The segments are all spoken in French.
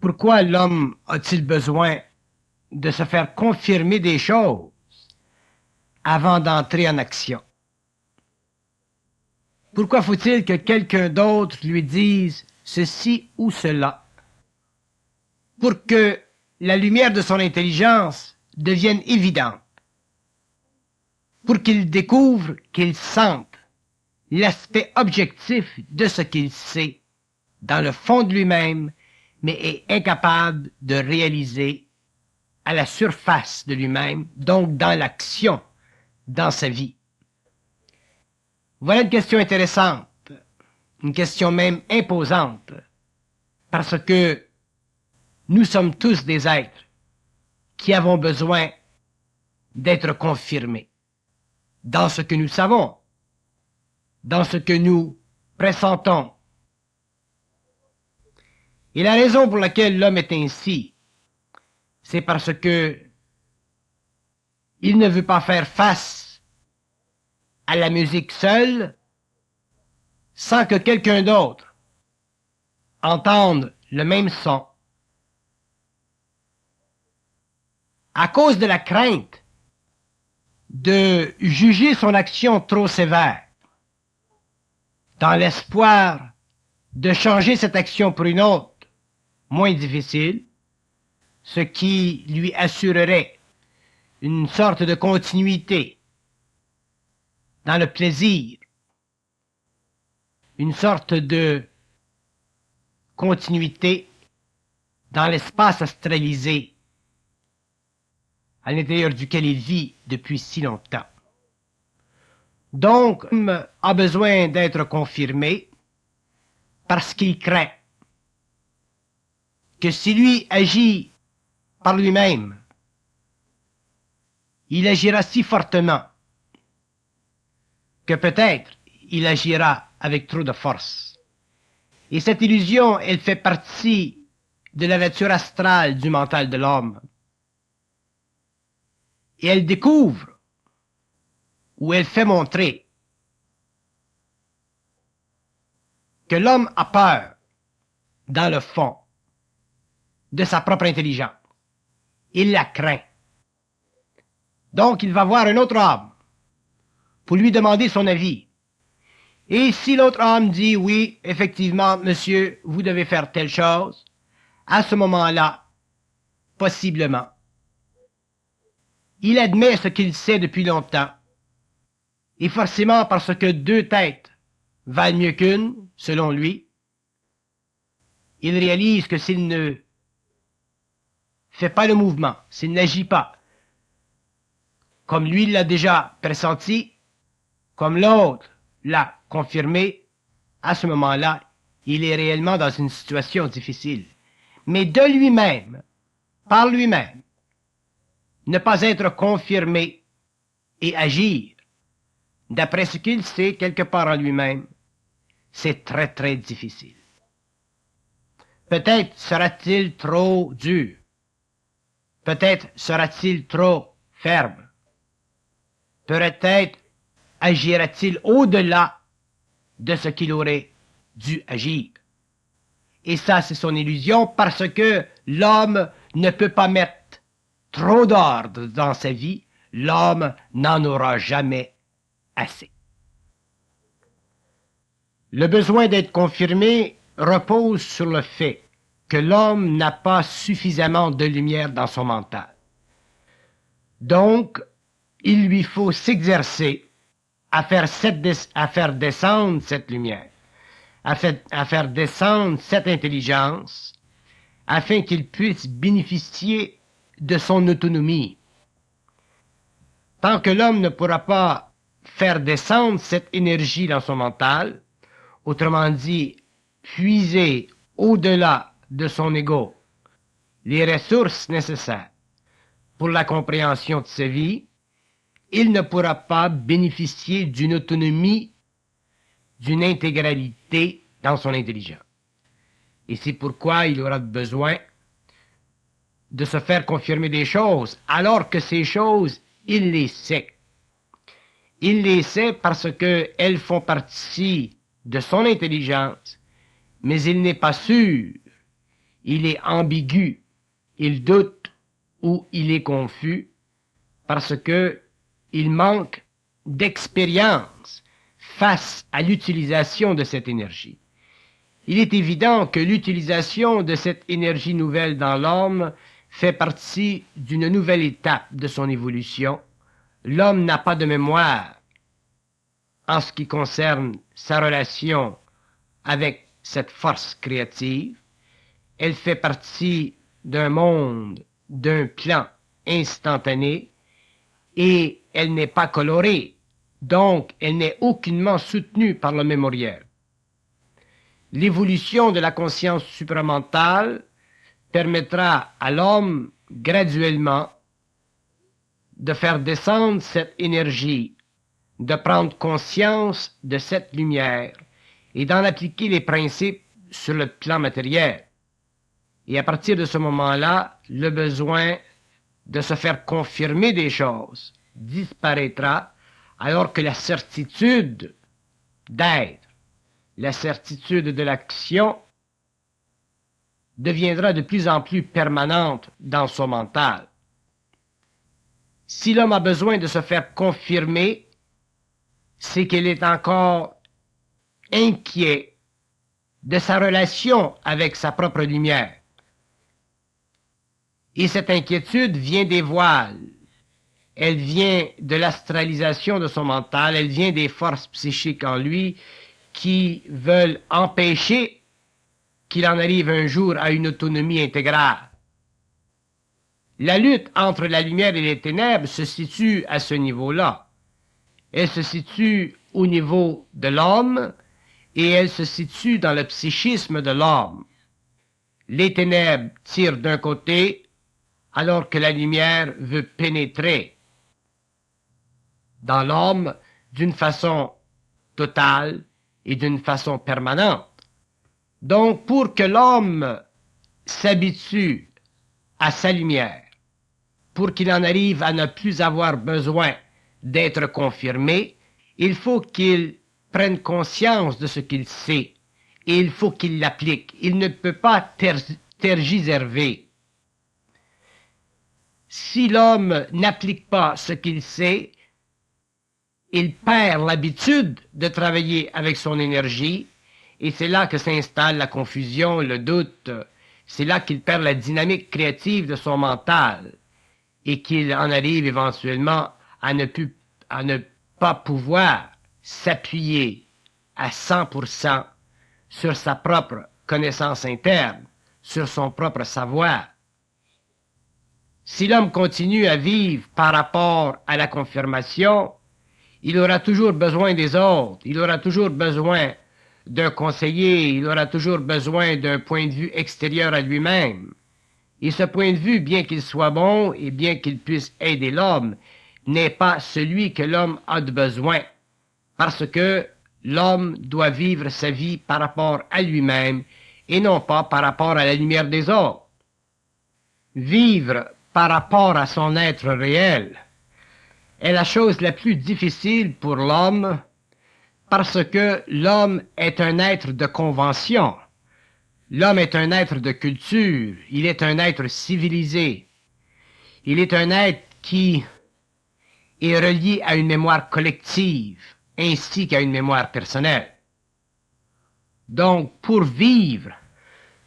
pourquoi l'homme a-t-il besoin de se faire confirmer des choses avant d'entrer en action? Pourquoi faut-il que quelqu'un d'autre lui dise ceci ou cela pour que la lumière de son intelligence devienne évidente, pour qu'il découvre, qu'il sente l'aspect objectif de ce qu'il sait dans le fond de lui-même, mais est incapable de réaliser à la surface de lui-même, donc dans l'action, dans sa vie? Voilà une question intéressante, une question même imposante, parce que nous sommes tous des êtres qui avons besoin d'être confirmés dans ce que nous savons, dans ce que nous pressentons. Et la raison pour laquelle l'homme est ainsi, c'est parce que il ne veut pas faire face à la musique seule sans que quelqu'un d'autre entende le même son. À cause de la crainte de juger son action trop sévère, dans l'espoir de changer cette action pour une autre moins difficile, ce qui lui assurerait une sorte de continuité dans le plaisir, une sorte de continuité dans l'espace astralisé à l'intérieur duquel il vit depuis si longtemps. Donc, l'homme a besoin d'être confirmé parce qu'il craint que si lui agit par lui-même, il agira si fortement que peut-être il agira avec trop de force. Et cette illusion, elle fait partie de la nature astrale du mental de l'homme. Et elle découvre, ou elle fait montrer, que l'homme a peur, dans le fond, de sa propre intelligence. Il la craint. Donc il va voir un autre homme pour lui demander son avis. Et si l'autre homme dit oui, effectivement, monsieur, vous devez faire telle chose, à ce moment-là, possiblement, il admet ce qu'il sait depuis longtemps. Et forcément, parce que deux têtes valent mieux qu'une, selon lui, il réalise que s'il ne fait pas le mouvement, s'il n'agit pas, comme lui l'a déjà pressenti, comme l'autre l'a confirmé, à ce moment-là, il est réellement dans une situation difficile. Mais de lui-même, par lui-même, ne pas être confirmé et agir d'après ce qu'il sait quelque part en lui-même, c'est très très difficile. Peut-être sera-t-il trop dur. Peut-être sera-t-il trop ferme. Peut-être agira-t-il au-delà de ce qu'il aurait dû agir. Et ça, c'est son illusion parce que l'homme ne peut pas mettre trop d'ordre dans sa vie. L'homme n'en aura jamais assez. Le besoin d'être confirmé repose sur le fait que l'homme n'a pas suffisamment de lumière dans son mental. Donc, il lui faut s'exercer à faire descendre cette lumière, à faire descendre cette intelligence, afin qu'il puisse bénéficier de son autonomie. Tant que l'homme ne pourra pas faire descendre cette énergie dans son mental, autrement dit, puiser au-delà de son ego les ressources nécessaires pour la compréhension de sa vie, il ne pourra pas bénéficier d'une autonomie, d'une intégralité dans son intelligence. Et c'est pourquoi il aura besoin de se faire confirmer des choses, alors que ces choses, il les sait. Il les sait parce qu'elles font partie de son intelligence, mais il n'est pas sûr il est ambigu, il doute ou il est confus parce que il manque d'expérience face à l'utilisation de cette énergie. Il est évident que l'utilisation de cette énergie nouvelle dans l'homme fait partie d'une nouvelle étape de son évolution. L'homme n'a pas de mémoire en ce qui concerne sa relation avec cette force créative. Elle fait partie d'un monde, d'un plan instantané, et elle n'est pas colorée, donc elle n'est aucunement soutenue par le mémoriel. L'évolution de la conscience supramentale permettra à l'homme graduellement de faire descendre cette énergie, de prendre conscience de cette lumière et d'en appliquer les principes sur le plan matériel. Et à partir de ce moment-là, le besoin de se faire confirmer des choses disparaîtra, alors que la certitude d'être, la certitude de l'action deviendra de plus en plus permanente dans son mental. Si l'homme a besoin de se faire confirmer, c'est qu'il est encore inquiet de sa relation avec sa propre lumière. Et cette inquiétude vient des voiles, elle vient de l'astralisation de son mental, elle vient des forces psychiques en lui qui veulent empêcher qu'il en arrive un jour à une autonomie intégrale. La lutte entre la lumière et les ténèbres se situe à ce niveau-là. Elle se situe au niveau de l'homme et elle se situe dans le psychisme de l'homme. Les ténèbres tirent d'un côté alors que la lumière veut pénétrer dans l'homme d'une façon totale et d'une façon permanente. Donc, pour que l'homme s'habitue à sa lumière, pour qu'il en arrive à ne plus avoir besoin d'être confirmé, il faut qu'il prenne conscience de ce qu'il sait et il faut qu'il l'applique. Il ne peut pas tergiverser. Si l'homme n'applique pas ce qu'il sait, il perd l'habitude de travailler avec son énergie et c'est là que s'installe la confusion, le doute. C'est là qu'il perd la dynamique créative de son mental et qu'il en arrive éventuellement à ne pas pouvoir s'appuyer à 100% sur sa propre connaissance interne, sur son propre savoir. Si l'homme continue à vivre par rapport à la confirmation, il aura toujours besoin des autres, il aura toujours besoin d'un conseiller, il aura toujours besoin d'un point de vue extérieur à lui-même. Et ce point de vue, bien qu'il soit bon et bien qu'il puisse aider l'homme, n'est pas celui que l'homme a de besoin, parce que l'homme doit vivre sa vie par rapport à lui-même et non pas par rapport à la lumière des autres. Vivre par rapport à son être réel est la chose la plus difficile pour l'homme parce que l'homme est un être de convention. L'homme est un être de culture, il est un être civilisé. Il est un être qui est relié à une mémoire collective ainsi qu'à une mémoire personnelle. Donc, pour vivre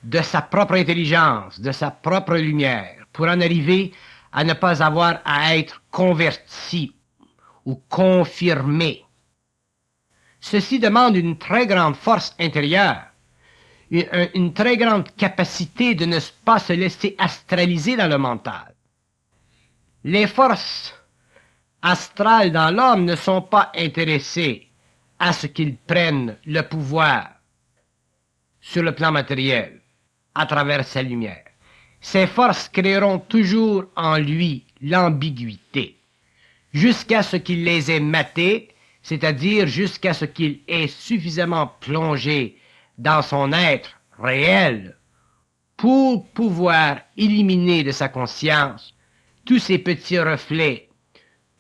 de sa propre intelligence, de sa propre lumière, pour en arriver à ne pas avoir à être converti ou confirmé, ceci demande une très grande force intérieure, une très grande capacité de ne pas se laisser astraliser dans le mental. Les forces astrales dans l'homme ne sont pas intéressées à ce qu'il prenne le pouvoir sur le plan matériel à travers sa lumière. Ces forces créeront toujours en lui l'ambiguïté, jusqu'à ce qu'il les ait matées, c'est-à-dire jusqu'à ce qu'il ait suffisamment plongé dans son être réel pour pouvoir éliminer de sa conscience tous ces petits reflets,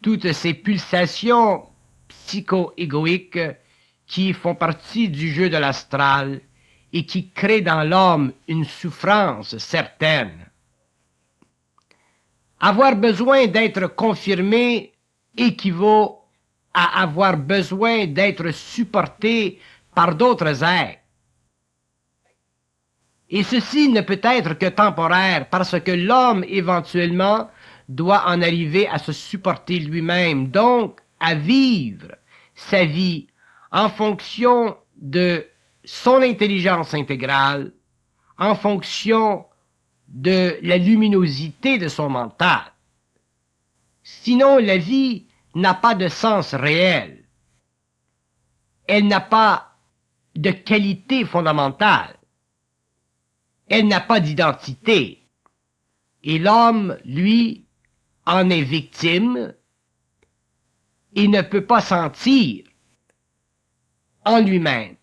toutes ces pulsations psycho-égoïques qui font partie du jeu de l'astral et qui crée dans l'homme une souffrance certaine. Avoir besoin d'être confirmé équivaut à avoir besoin d'être supporté par d'autres êtres. Et ceci ne peut être que temporaire, parce que l'homme, éventuellement, doit en arriver à se supporter lui-même, donc à vivre sa vie en fonction de son intelligence intégrale, en fonction de la luminosité de son mental. Sinon, la vie n'a pas de sens réel. Elle n'a pas de qualité fondamentale. Elle n'a pas d'identité. Et l'homme, lui, en est victime et ne peut pas sentir en lui-même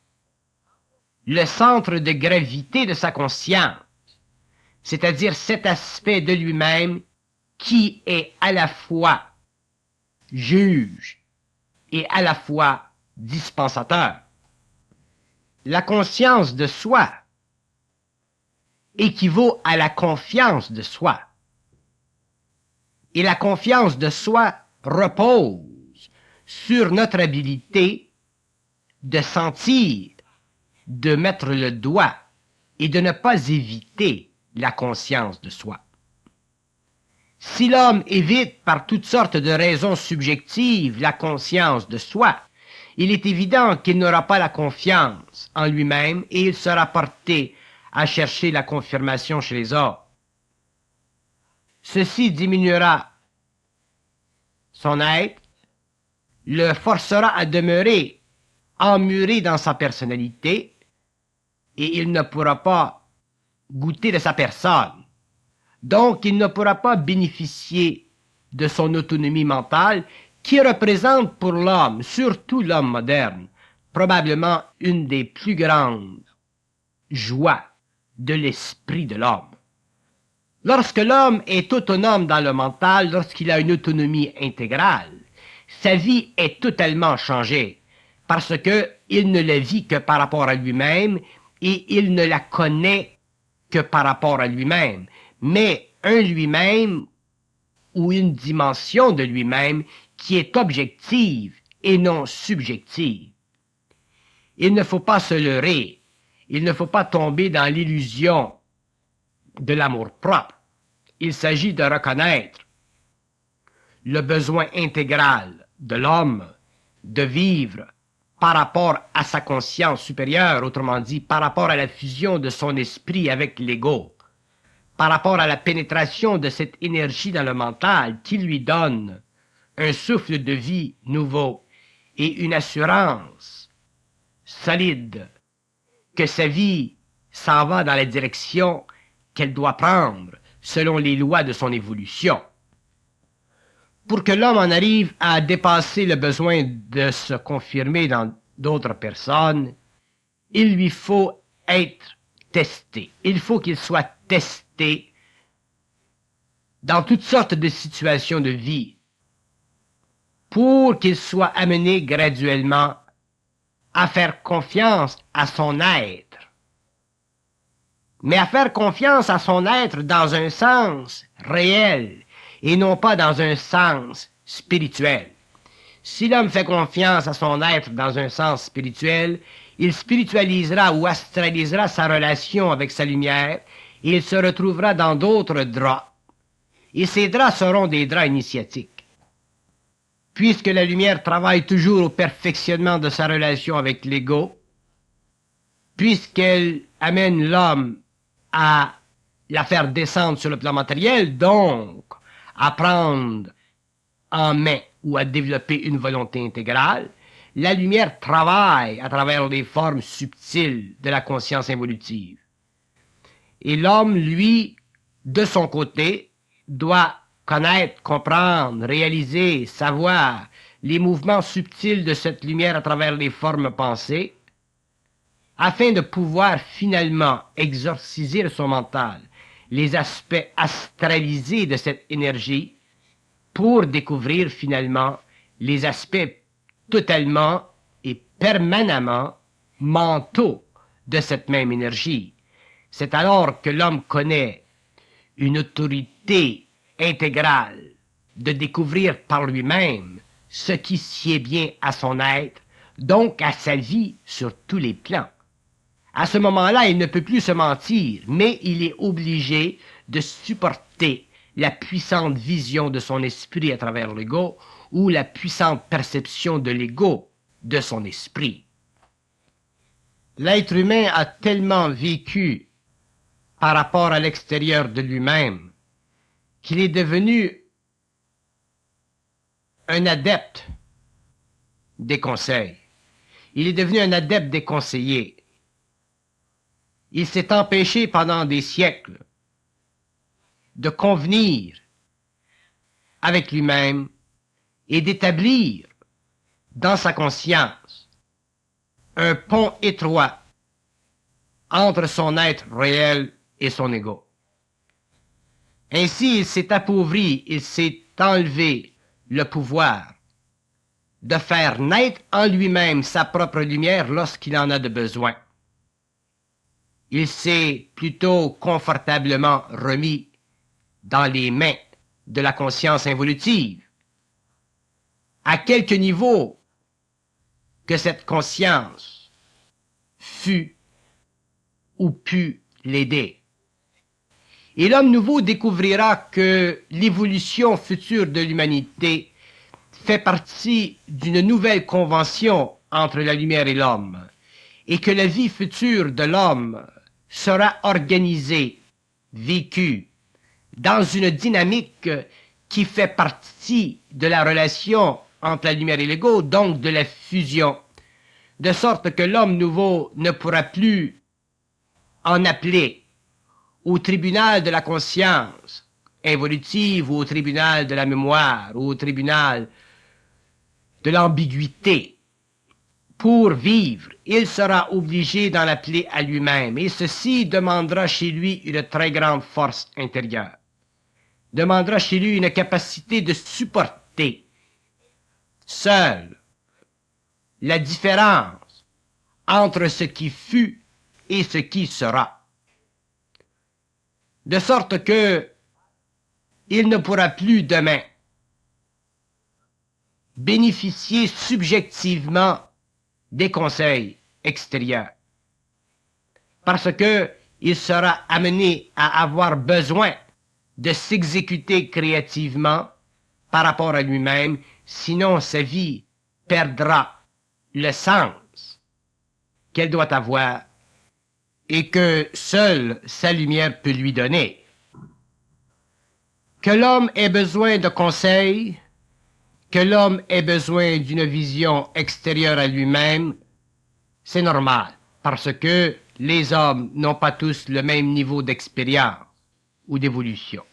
le centre de gravité de sa conscience, c'est-à-dire cet aspect de lui-même qui est à la fois juge et à la fois dispensateur. La conscience de soi équivaut à la confiance de soi. Et la confiance de soi repose sur notre habilité de sentir, de mettre le doigt et de ne pas éviter la conscience de soi. Si l'homme évite par toutes sortes de raisons subjectives la conscience de soi, il est évident qu'il n'aura pas la confiance en lui-même et il sera porté à chercher la confirmation chez les autres. Ceci diminuera son être, le forcera à demeurer emmuré dans sa personnalité et il ne pourra pas goûter de sa personne. Donc, il ne pourra pas bénéficier de son autonomie mentale qui représente pour l'homme, surtout l'homme moderne, probablement une des plus grandes joies de l'esprit de l'homme. Lorsque l'homme est autonome dans le mental, lorsqu'il a une autonomie intégrale, sa vie est totalement changée parce qu'il ne la vit que par rapport à lui-même et il ne la connaît que par rapport à lui-même, mais un lui-même ou une dimension de lui-même qui est objective et non subjective. Il ne faut pas se leurrer, il ne faut pas tomber dans l'illusion de l'amour-propre. Il s'agit de reconnaître le besoin intégral de l'homme de vivre par rapport à sa conscience supérieure, autrement dit, par rapport à la fusion de son esprit avec l'ego, par rapport à la pénétration de cette énergie dans le mental qui lui donne un souffle de vie nouveau et une assurance solide que sa vie s'en va dans la direction qu'elle doit prendre selon les lois de son évolution. Pour que l'homme en arrive à dépasser le besoin de se confirmer dans d'autres personnes, il lui faut être testé. Il faut qu'il soit testé dans toutes sortes de situations de vie pour qu'il soit amené graduellement à faire confiance à son être. Mais à faire confiance à son être dans un sens réel et non pas dans un sens spirituel. Si l'homme fait confiance à son être dans un sens spirituel, il spiritualisera ou astralisera sa relation avec sa lumière et il se retrouvera dans d'autres draps. Et ces draps seront des draps initiatiques. Puisque la lumière travaille toujours au perfectionnement de sa relation avec l'ego, puisqu'elle amène l'homme à la faire descendre sur le plan matériel, donc à prendre en main ou à développer une volonté intégrale, la lumière travaille à travers les formes subtiles de la conscience évolutive. Et l'homme, lui, de son côté, doit connaître, comprendre, réaliser, savoir les mouvements subtils de cette lumière à travers les formes pensées, afin de pouvoir finalement exorciser de son mental les aspects astralisés de cette énergie pour découvrir finalement les aspects totalement et permanemment mentaux de cette même énergie. C'est alors que l'homme connaît une autorité intégrale de découvrir par lui-même ce qui sied bien à son être, donc à sa vie sur tous les plans. À ce moment-là, il ne peut plus se mentir, mais il est obligé de supporter la puissante vision de son esprit à travers l'ego ou la puissante perception de l'ego de son esprit. L'être humain a tellement vécu par rapport à l'extérieur de lui-même qu'il est devenu un adepte des conseils. Il est devenu un adepte des conseillers. Il s'est empêché pendant des siècles de convenir avec lui-même et d'établir dans sa conscience un pont étroit entre son être réel et son ego. Ainsi, il s'est appauvri, il s'est enlevé le pouvoir de faire naître en lui-même sa propre lumière lorsqu'il en a de besoin. Il s'est plutôt confortablement remis dans les mains de la conscience involutive, à quelque niveau que cette conscience fût ou put l'aider. Et l'homme nouveau découvrira que l'évolution future de l'humanité fait partie d'une nouvelle convention entre la lumière et l'homme, et que la vie future de l'homme sera organisée, vécue, dans une dynamique qui fait partie de la relation entre la lumière et l'ego, donc de la fusion, de sorte que l'homme nouveau ne pourra plus en appeler au tribunal de la conscience évolutive ou au tribunal de la mémoire ou au tribunal de l'ambiguïté. Pour vivre, il sera obligé d'en appeler à lui-même, et ceci demandera chez lui une très grande force intérieure, demandera chez lui une capacité de supporter seul la différence entre ce qui fut et ce qui sera. De sorte que il ne pourra plus demain bénéficier subjectivement des conseils extérieurs, parce que il sera amené à avoir besoin de s'exécuter créativement par rapport à lui-même, sinon sa vie perdra le sens qu'elle doit avoir et que seule sa lumière peut lui donner. Que l'homme ait besoin de conseils, que l'homme ait besoin d'une vision extérieure à lui-même, c'est normal, parce que les hommes n'ont pas tous le même niveau d'expérience ou d'évolution.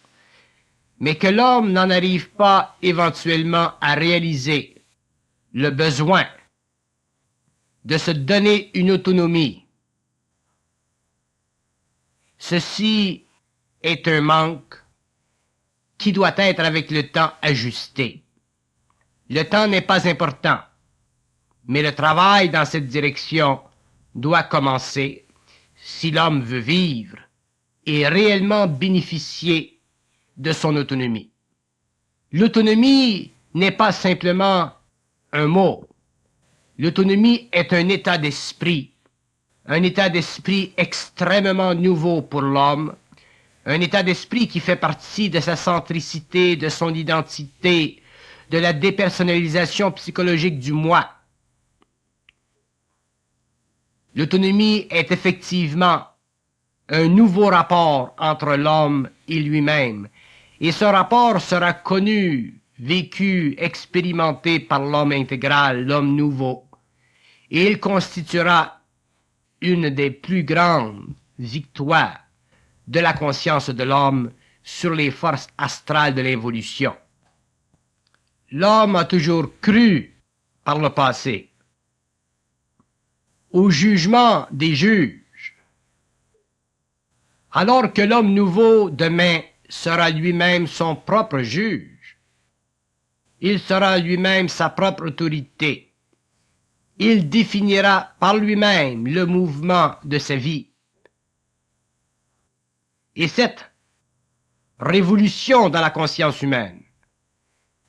Mais que l'homme n'en arrive pas éventuellement à réaliser le besoin de se donner une autonomie, ceci est un manque qui doit être avec le temps ajusté. Le temps n'est pas important, mais le travail dans cette direction doit commencer si l'homme veut vivre et réellement bénéficier de son autonomie. L'autonomie n'est pas simplement un mot. L'autonomie est un état d'esprit extrêmement nouveau pour l'homme, un état d'esprit qui fait partie de sa centricité, de son identité, de la dépersonnalisation psychologique du moi. L'autonomie est effectivement un nouveau rapport entre l'homme et lui-même, et ce rapport sera connu, vécu, expérimenté par l'homme intégral, l'homme nouveau, et il constituera une des plus grandes victoires de la conscience de l'homme sur les forces astrales de l'évolution. L'homme a toujours cru, par le passé, au jugement des juges, alors que l'homme nouveau demain sera lui-même son propre juge. Il sera lui-même sa propre autorité. il définira par lui-même le mouvement de sa vie. Et cette révolution dans la conscience humaine,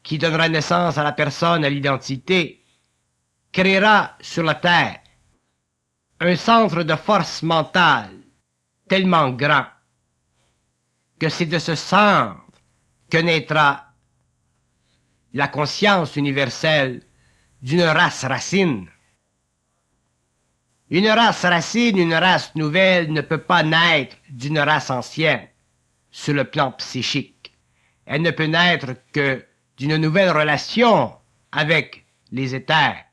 qui donnera naissance à la personne, à l'identité, créera sur la Terre un centre de force mentale tellement grand que c'est de ce centre que naîtra la conscience universelle d'une race racine. Une race racine, une race nouvelle ne peut pas naître d'une race ancienne sur le plan psychique. Elle ne peut naître que d'une nouvelle relation avec les éthers.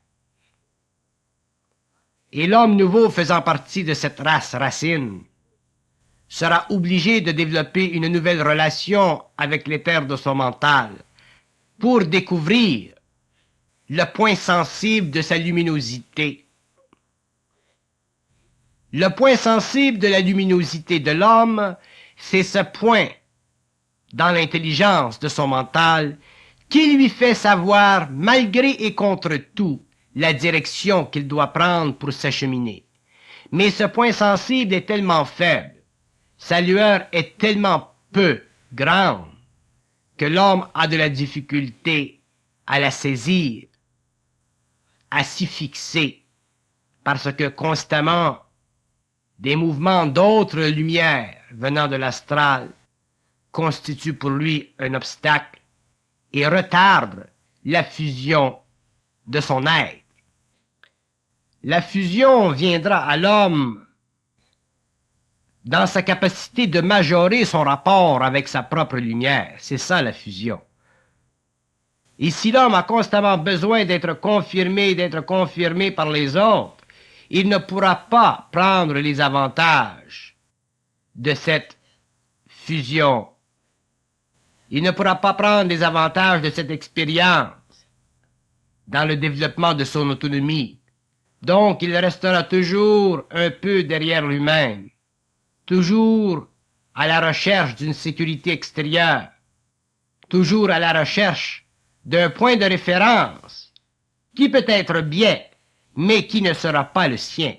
Et l'homme nouveau faisant partie de cette race racine sera obligé de développer une nouvelle relation avec l'éther de son mental pour découvrir le point sensible de sa luminosité. Le point sensible de la luminosité de l'homme, c'est ce point dans l'intelligence de son mental qui lui fait savoir, malgré et contre tout, la direction qu'il doit prendre pour s'acheminer. Mais ce point sensible est tellement faible, sa lueur est tellement peu grande, que l'homme a de la difficulté à la saisir, à s'y fixer, parce que constamment, des mouvements d'autres lumières venant de l'astral constituent pour lui un obstacle et retardent la fusion de son être. La fusion viendra à l'homme dans sa capacité de majorer son rapport avec sa propre lumière. C'est ça la fusion. Et si l'homme a constamment besoin d'être confirmé par les autres, il ne pourra pas prendre les avantages de cette fusion. Il ne pourra pas prendre les avantages de cette expérience dans le développement de son autonomie. Donc, il restera toujours un peu derrière lui-même, toujours à la recherche d'une sécurité extérieure, toujours à la recherche d'un point de référence qui peut être bien, mais qui ne sera pas le sien.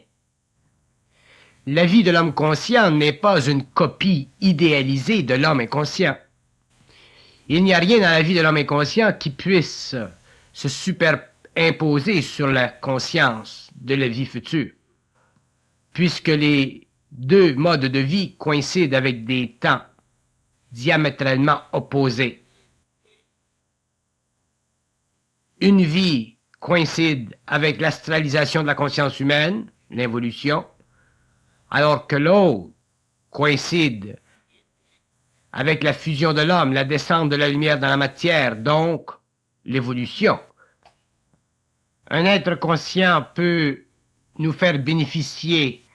La vie de l'homme conscient n'est pas une copie idéalisée de l'homme inconscient. Il n'y a rien dans la vie de l'homme inconscient qui puisse se superimposer sur la conscience de la vie future, puisque les deux modes de vie coïncident avec des temps diamétralement opposés. Une vie coïncide avec l'astralisation de la conscience humaine, l'involution, alors que l'autre coïncide avec la fusion de l'homme, la descente de la lumière dans la matière, donc l'évolution. Un être conscient peut nous faire bénéficier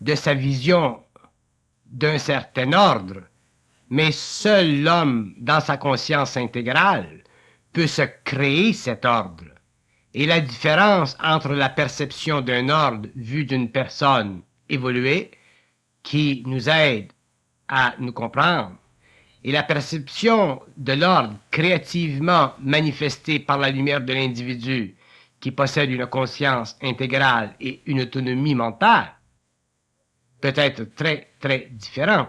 de sa vision d'un certain ordre, mais seul l'homme, dans sa conscience intégrale, peut se créer cet ordre. Et la différence entre la perception d'un ordre vu d'une personne évoluée, qui nous aide à nous comprendre, et la perception de l'ordre créativement manifesté par la lumière de l'individu qui possède une conscience intégrale et une autonomie mentale, peut être très, très différent.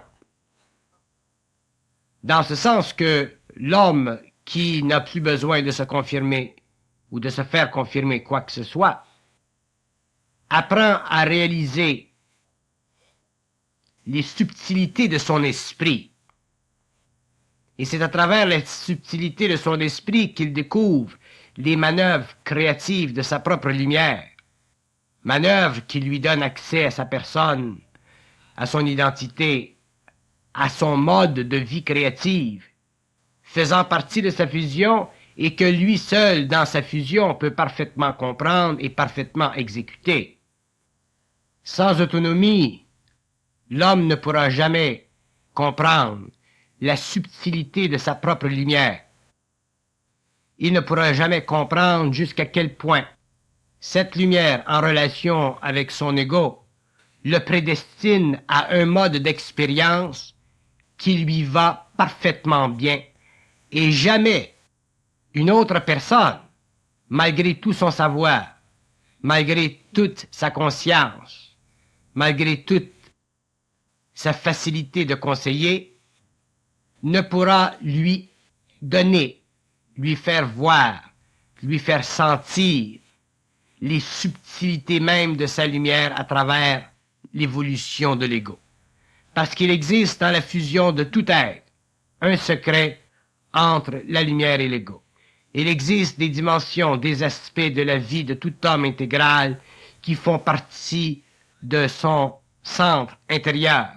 Dans ce sens que l'homme qui n'a plus besoin de se confirmer ou de se faire confirmer quoi que ce soit, apprend à réaliser les subtilités de son esprit. Et c'est à travers les subtilités de son esprit qu'il découvre les manœuvres créatives de sa propre lumière, manœuvres qui lui donnent accès à sa personne, à son identité, à son mode de vie créative, faisant partie de sa fusion et que lui seul, dans sa fusion, peut parfaitement comprendre et parfaitement exécuter. Sans autonomie, l'homme ne pourra jamais comprendre la subtilité de sa propre lumière. Il ne pourra jamais comprendre jusqu'à quel point cette lumière, en relation avec son ego, le prédestine à un mode d'expérience qui lui va parfaitement bien, et jamais une autre personne, malgré tout son savoir, malgré toute sa conscience, malgré toute sa facilité de conseiller, ne pourra lui donner, lui faire voir, lui faire sentir les subtilités même de sa lumière à travers l'évolution de l'ego. Parce qu'il existe dans la fusion de tout être un secret entre la lumière et l'ego. Il existe des dimensions, des aspects de la vie de tout homme intégral qui font partie de son centre intérieur,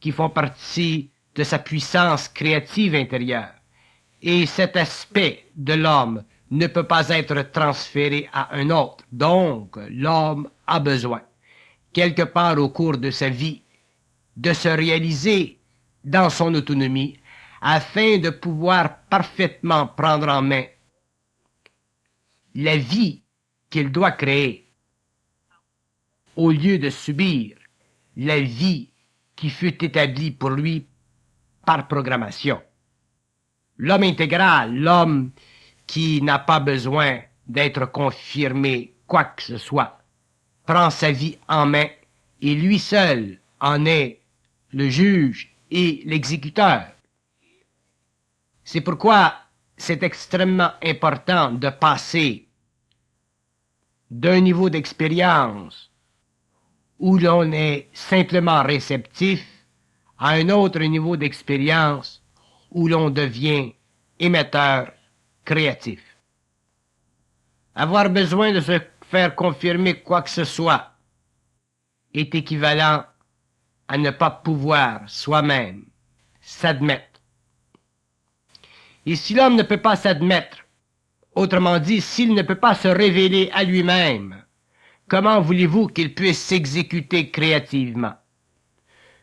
qui font partie de sa puissance créative intérieure. Et cet aspect de l'homme ne peut pas être transféré à un autre. Donc, l'homme a besoin, quelque part au cours de sa vie, de se réaliser dans son autonomie afin de pouvoir parfaitement prendre en main la vie qu'il doit créer au lieu de subir la vie qui fut établie pour lui par programmation. L'homme intégral, l'homme qui n'a pas besoin d'être confirmé quoi que ce soit, prend sa vie en main et lui seul en est le juge et l'exécuteur. C'est pourquoi c'est extrêmement important de passer d'un niveau d'expérience où l'on est simplement réceptif à un autre niveau d'expérience où l'on devient émetteur créatif. Avoir besoin de se faire confirmer quoi que ce soit est équivalent à ne pas pouvoir soi-même s'admettre. Et si l'homme ne peut pas s'admettre, autrement dit, s'il ne peut pas se révéler à lui-même, comment voulez-vous qu'il puisse s'exécuter créativement?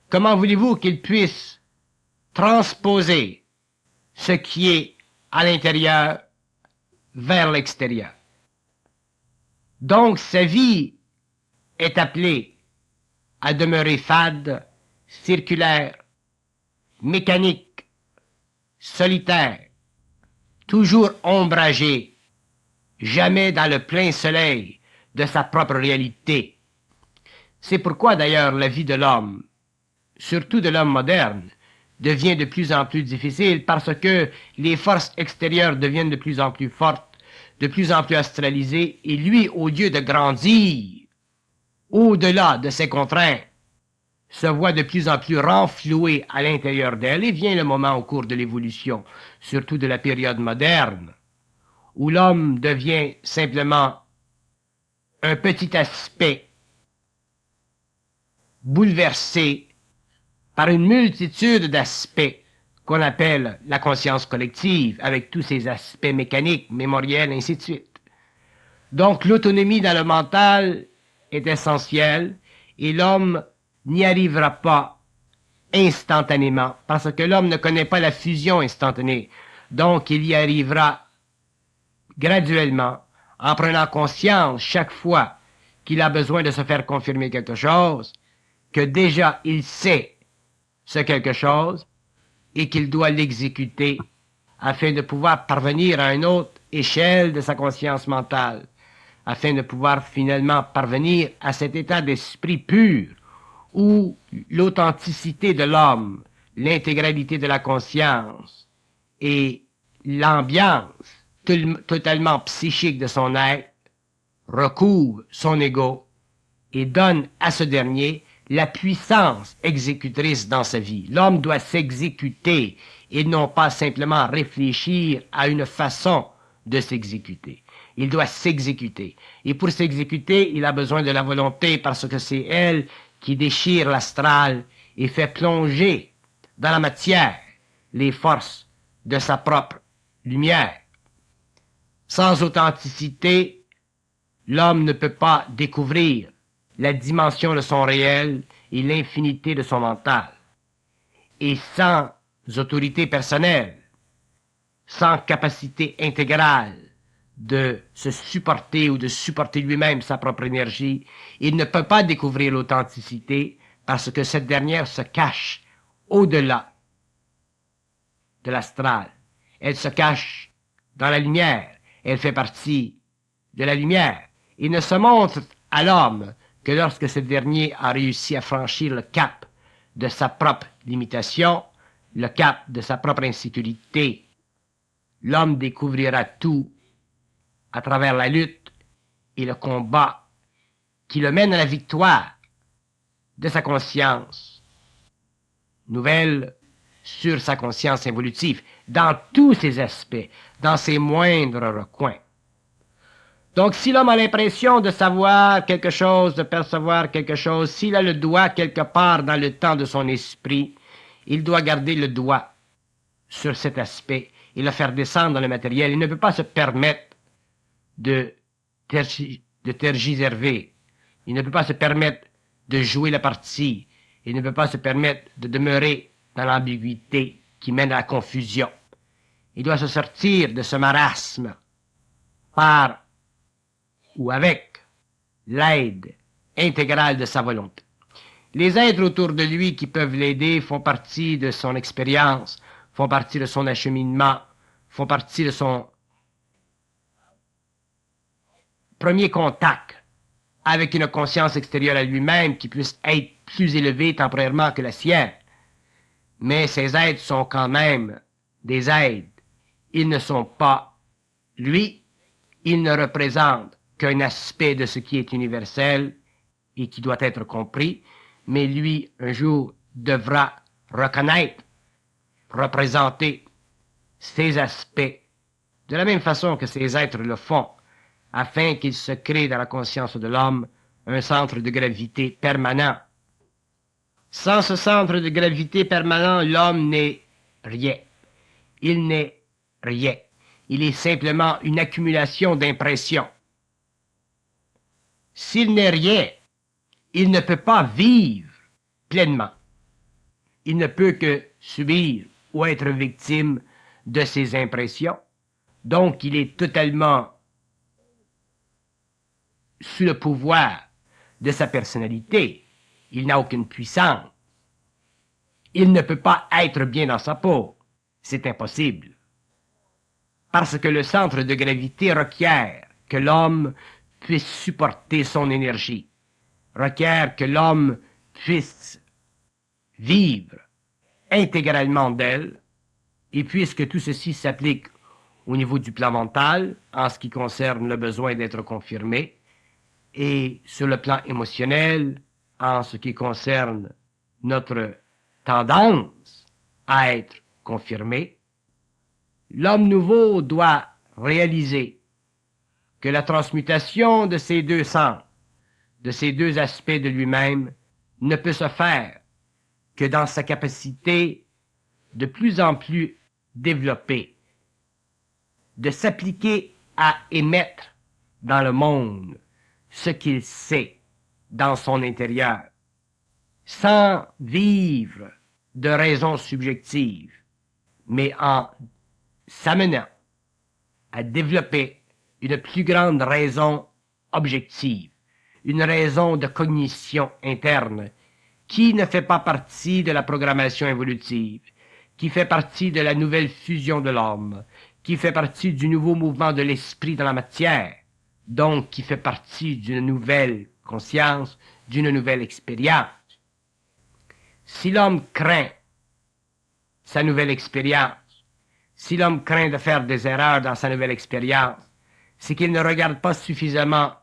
Comment voulez-vous qu'il puisse transposer ce qui est à l'intérieur vers l'extérieur? Donc, sa vie est appelée à demeurer fade, circulaire, mécanique, solitaire, toujours ombragée, jamais dans le plein soleil de sa propre réalité. C'est pourquoi d'ailleurs la vie de l'homme, surtout de l'homme moderne, devient de plus en plus difficile parce que les forces extérieures deviennent de plus en plus fortes, de plus en plus astralisées, et lui, au lieu de grandir au-delà de ses contraintes, se voit de plus en plus renfloué à l'intérieur d'elle, et vient le moment au cours de l'évolution, surtout de la période moderne, où l'homme devient simplement un petit aspect bouleversé par une multitude d'aspects qu'on appelle la conscience collective, avec tous ses aspects mécaniques, mémoriels, ainsi de suite. Donc l'autonomie dans le mental est essentielle, et l'homme n'y arrivera pas instantanément, parce que l'homme ne connaît pas la fusion instantanée. Donc il y arrivera graduellement, en prenant conscience chaque fois qu'il a besoin de se faire confirmer quelque chose, que déjà il sait ce quelque chose et qu'il doit l'exécuter afin de pouvoir parvenir à une autre échelle de sa conscience mentale, afin de pouvoir finalement parvenir à cet état d'esprit pur où l'authenticité de l'homme, l'intégralité de la conscience et l'ambiance totalement psychique de son être recouvre son ego et donne à ce dernier la puissance exécutrice dans sa vie. L'homme doit s'exécuter et non pas simplement réfléchir à une façon de s'exécuter. Il doit s'exécuter. Et pour s'exécuter, il a besoin de la volonté parce que c'est elle qui déchire l'astral et fait plonger dans la matière les forces de sa propre lumière. Sans authenticité, l'homme ne peut pas découvrir la dimension de son réel et l'infinité de son mental. Et sans autorité personnelle, sans capacité intégrale de se supporter ou de supporter lui-même sa propre énergie, il ne peut pas découvrir l'authenticité parce que cette dernière se cache au-delà de l'astral. Elle se cache dans la lumière. Elle fait partie de la lumière. Il ne se montre à l'homme que lorsque ce dernier a réussi à franchir le cap de sa propre limitation, le cap de sa propre insécurité. L'homme découvrira tout à travers la lutte et le combat qui le mène à la victoire de sa conscience nouvelle sur sa conscience évolutive, dans tous ses aspects, dans ses moindres recoins. Donc, si l'homme a l'impression de savoir quelque chose, de percevoir quelque chose, s'il a le doigt quelque part dans le temps de son esprit, il doit garder le doigt sur cet aspect et le faire descendre dans le matériel. Il ne peut pas se permettre de tergiverser. Il ne peut pas se permettre de jouer la partie. Il ne peut pas se permettre de demeurer dans l'ambiguïté qui mène à la confusion. Il doit se sortir de ce marasme par ou avec l'aide intégrale de sa volonté. Les êtres autour de lui qui peuvent l'aider font partie de son expérience, font partie de son acheminement, font partie de son premier contact avec une conscience extérieure à lui-même qui puisse être plus élevée temporairement que la sienne. Mais ces êtres sont quand même des aides. Ils ne sont pas lui, ils ne représentent qu'un aspect de ce qui est universel et qui doit être compris, mais lui, un jour, devra reconnaître, représenter ces aspects de la même façon que ces êtres le font, afin qu'il se crée dans la conscience de l'homme un centre de gravité permanent. Sans ce centre de gravité permanent, l'homme n'est rien. Il n'est rien. Il est simplement une accumulation d'impressions. S'il n'est rien, il ne peut pas vivre pleinement. Il ne peut que subir ou être victime de ses impressions. Donc, il est totalement sous le pouvoir de sa personnalité. Il n'a aucune puissance. Il ne peut pas être bien dans sa peau. C'est impossible. Parce que le centre de gravité requiert que l'homme puisse supporter son énergie, requiert que l'homme puisse vivre intégralement d'elle, et puisque tout ceci s'applique au niveau du plan mental, en ce qui concerne le besoin d'être confirmé, et sur le plan émotionnel, en ce qui concerne notre tendance à être confirmé, l'homme nouveau doit réaliser que la transmutation de ces deux centres, de ces deux aspects de lui-même, ne peut se faire que dans sa capacité de plus en plus développée, de s'appliquer à émettre dans le monde ce qu'il sait dans son intérieur, sans vivre de raisons subjectives, mais en s'amenant à développer une plus grande raison objective, une raison de cognition interne qui ne fait pas partie de la programmation évolutive, qui fait partie de la nouvelle fusion de l'homme, qui fait partie du nouveau mouvement de l'esprit dans la matière, donc qui fait partie d'une nouvelle conscience, d'une nouvelle expérience. Si l'homme craint sa nouvelle expérience, si l'homme craint de faire des erreurs dans sa nouvelle expérience, c'est qu'il ne regarde pas suffisamment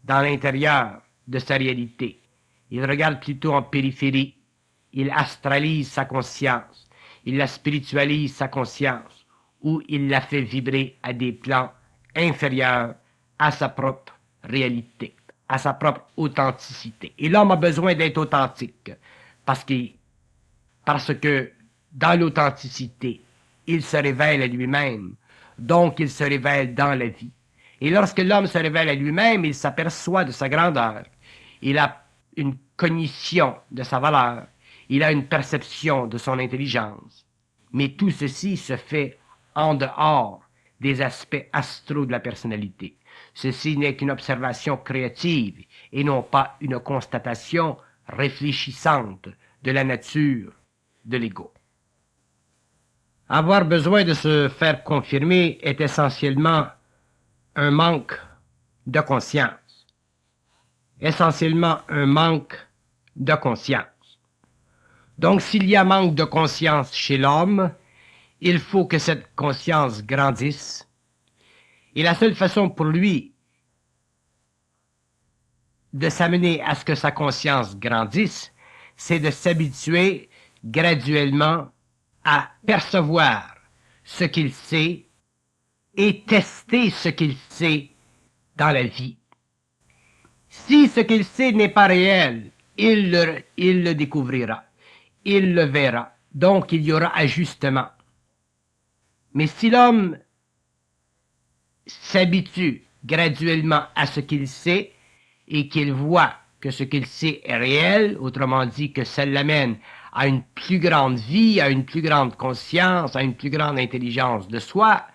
dans l'intérieur de sa réalité. Il regarde plutôt en périphérie. Il astralise sa conscience. Il la spiritualise sa conscience, ou il la fait vibrer à des plans inférieurs à sa propre réalité, à sa propre authenticité. Et l'homme a besoin d'être authentique, parce que dans l'authenticité, il se révèle à lui-même, donc il se révèle dans la vie. Et lorsque l'homme se révèle à lui-même, il s'aperçoit de sa grandeur. Il a une cognition de sa valeur. Il a une perception de son intelligence. Mais tout ceci se fait en dehors des aspects astraux de la personnalité. Ceci n'est qu'une observation créative et non pas une constatation réfléchissante de la nature de l'ego. Avoir besoin de se faire confirmer est essentiellement un manque de conscience. essentiellement un manque de conscience. Donc, s'il y a manque de conscience chez l'homme, il faut que cette conscience grandisse. Et la seule façon pour lui de s'amener à ce que sa conscience grandisse, c'est de s'habituer graduellement à percevoir ce qu'il sait et tester ce qu'il sait dans la vie. Si ce qu'il sait n'est pas réel, il le découvrira, il le verra, donc il y aura ajustement. Mais si l'homme s'habitue graduellement à ce qu'il sait et qu'il voit que ce qu'il sait est réel, autrement dit que ça l'amène à une plus grande vie, à une plus grande conscience, à une plus grande intelligence de soi,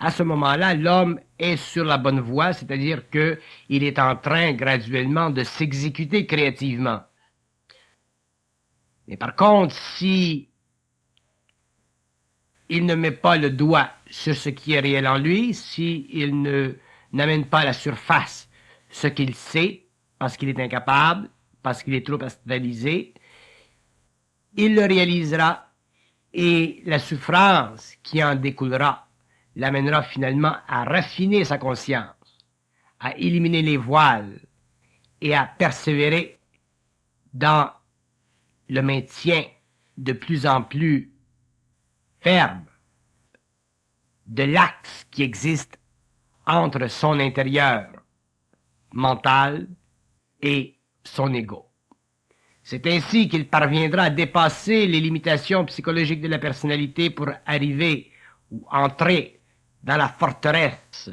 à ce moment-là, l'homme est sur la bonne voie, c'est-à-dire qu'il est en train graduellement de s'exécuter créativement. Mais par contre, si il ne met pas le doigt sur ce qui est réel en lui, s'il n'amène pas à la surface ce qu'il sait, parce qu'il est incapable, parce qu'il est trop astralisé, il le réalisera et la souffrance qui en découlera l'amènera finalement à raffiner sa conscience, à éliminer les voiles et à persévérer dans le maintien de plus en plus ferme de l'axe qui existe entre son intérieur mental et son ego. C'est ainsi qu'il parviendra à dépasser les limitations psychologiques de la personnalité pour arriver ou entrer dans la forteresse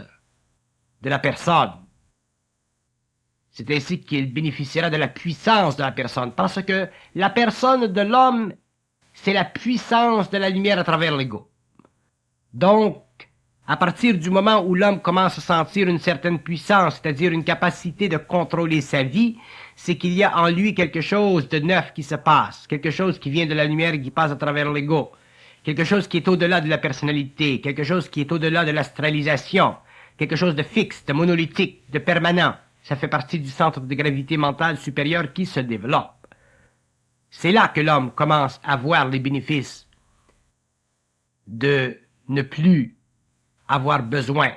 de la personne. C'est ainsi qu'il bénéficiera de la puissance de la personne, parce que la personne de l'homme, c'est la puissance de la lumière à travers l'ego. Donc, à partir du moment où l'homme commence à sentir une certaine puissance, c'est-à-dire une capacité de contrôler sa vie, c'est qu'il y a en lui quelque chose de neuf qui se passe, quelque chose qui vient de la lumière et qui passe à travers l'ego, quelque chose qui est au-delà de la personnalité, quelque chose qui est au-delà de l'astralisation, quelque chose de fixe, de monolithique, de permanent. Ça fait partie du centre de gravité mentale supérieur qui se développe. C'est là que l'homme commence à voir les bénéfices de ne plus avoir besoin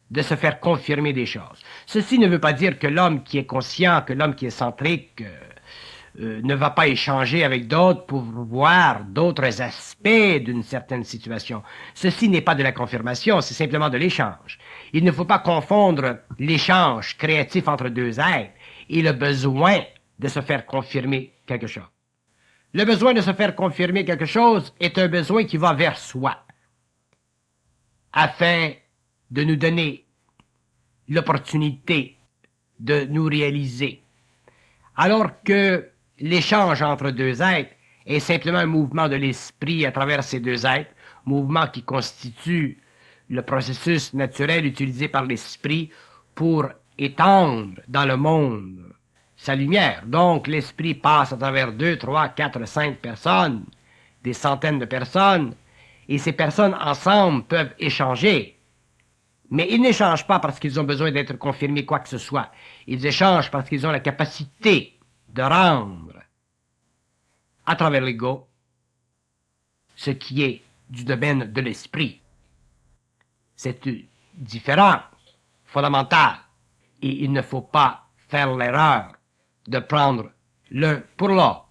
de se faire confirmer des choses. Ceci ne veut pas dire que l'homme qui est conscient, que l'homme qui est centrique ne va pas échanger avec d'autres pour voir d'autres aspects d'une certaine situation. Ceci n'est pas de la confirmation, c'est simplement de l'échange. Il ne faut pas confondre l'échange créatif entre deux êtres et le besoin de se faire confirmer quelque chose. Le besoin de se faire confirmer quelque chose est un besoin qui va vers soi, afin de nous donner l'opportunité de nous réaliser. Alors que l'échange entre deux êtres est simplement un mouvement de l'esprit à travers ces deux êtres, mouvement qui constitue le processus naturel utilisé par l'esprit pour étendre dans le monde sa lumière. Donc l'esprit passe à travers 2, 3, 4, 5 personnes, des centaines de personnes, et ces personnes ensemble peuvent échanger. Mais ils n'échangent pas parce qu'ils ont besoin d'être confirmés quoi que ce soit. Ils échangent parce qu'ils ont la capacité de rendre à travers l'ego ce qui est du domaine de l'esprit. C'est une différence fondamentale et il ne faut pas faire l'erreur de prendre l'un pour l'autre.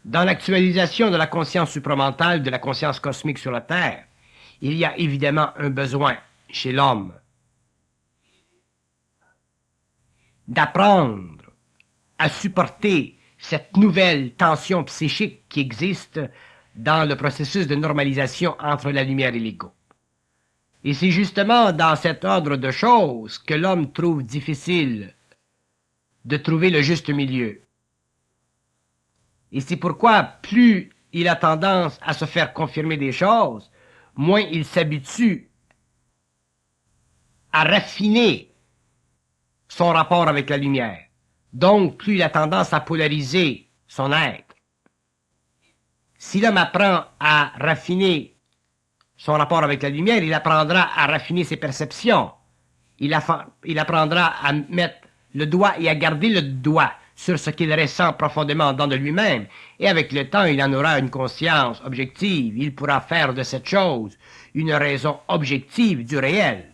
Dans l'actualisation de la conscience supramentale, de la conscience cosmique sur la Terre, il y a évidemment un besoin chez l'homme d'apprendre à supporter cette nouvelle tension psychique qui existe dans le processus de normalisation entre la lumière et l'ego. Et c'est justement dans cet ordre de choses que l'homme trouve difficile de trouver le juste milieu. Et c'est pourquoi plus il a tendance à se faire confirmer des choses, moins il s'habitue à raffiner son rapport avec la lumière. Donc, plus il a tendance à polariser son être. Si l'homme apprend à raffiner son rapport avec la lumière, il apprendra à raffiner ses perceptions. Il apprendra à mettre le doigt et à garder le doigt sur ce qu'il ressent profondément dans de lui-même, et avec le temps, il en aura une conscience objective. Il pourra faire de cette chose une raison objective du réel,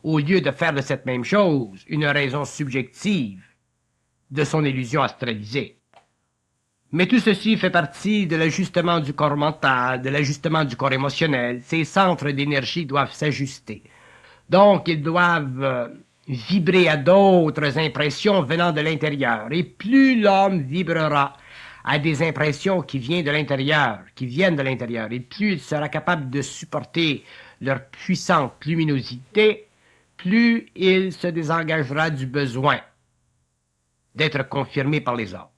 au lieu de faire de cette même chose une raison subjective de son illusion astralisée. Mais tout ceci fait partie de l'ajustement du corps mental, de l'ajustement du corps émotionnel. Ces centres d'énergie doivent s'ajuster. Donc, ils doivent vibrer à d'autres impressions venant de l'intérieur. Et plus l'homme vibrera à des impressions qui viennent de l'intérieur, et plus il sera capable de supporter leur puissante luminosité, plus il se désengagera du besoin d'être confirmé par les autres.